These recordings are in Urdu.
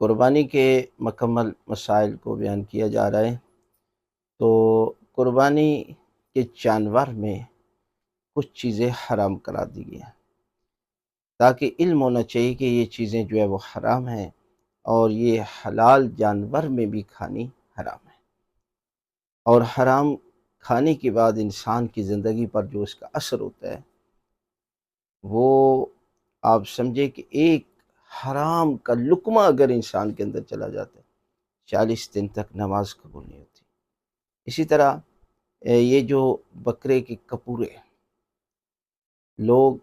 قربانی کے مکمل مسائل کو بیان کیا جا رہا ہے۔ تو قربانی کے جانور میں کچھ چیزیں حرام کرا دی گئی ہیں، تاکہ علم ہونا چاہیے کہ یہ چیزیں جو ہے وہ حرام ہیں، اور یہ حلال جانور میں بھی کھانی حرام ہے۔ اور حرام کھانے کے بعد انسان کی زندگی پر جو اس کا اثر ہوتا ہے، وہ آپ سمجھے کہ ایک حرام کا لقمہ اگر انسان کے اندر چلا جاتا ہے 40 دن تک نماز قبول نہیں ہوتی۔ اسی طرح یہ جو بکرے کے کپورے لوگ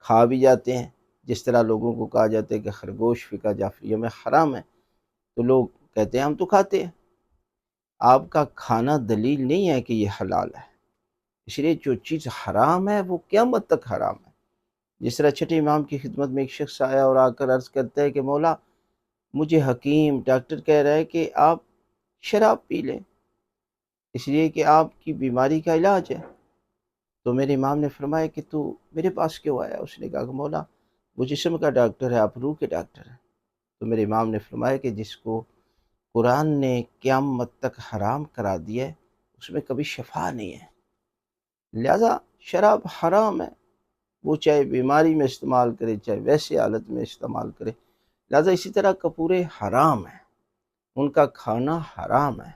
کھا بھی جاتے ہیں، جس طرح لوگوں کو کہا جاتا ہے کہ خرگوش فقہ جعفریہ میں حرام ہے، تو لوگ کہتے ہیں ہم تو کھاتے ہیں۔ آپ کا کھانا دلیل نہیں ہے کہ یہ حلال ہے، اس لیے جو چیز حرام ہے وہ قیامت تک حرام ہے۔ جس طرح چھٹے امام کی خدمت میں ایک شخص آیا اور آ کر عرض کرتا ہے کہ مولا، مجھے حکیم ڈاکٹر کہہ رہا ہے کہ آپ شراب پی لیں، اس لیے کہ آپ کی بیماری کا علاج ہے۔ تو میرے امام نے فرمایا کہ تو میرے پاس کیوں آیا؟ اس نے کہا کہ مولا، وہ جسم کا ڈاکٹر ہے، آپ روح کے ڈاکٹر ہیں۔ تو میرے امام نے فرمایا کہ جس کو قرآن نے قیامت تک حرام کرا دیا ہے، اس میں کبھی شفا نہیں ہے، لہذا شراب حرام ہے، وہ چاہے بیماری میں استعمال کرے چاہے ویسے حالت میں استعمال کرے، لہذا اسی طرح کپورے حرام ہیں، ان کا کھانا حرام ہے۔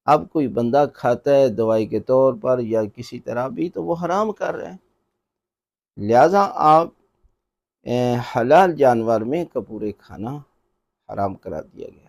اب کوئی بندہ کھاتا ہے دوائی کے طور پر یا کسی طرح بھی، تو وہ حرام کر رہے ہیں۔ لہذا آپ حلال جانور میں کپورے کھانا حرام کرا دیا گیا۔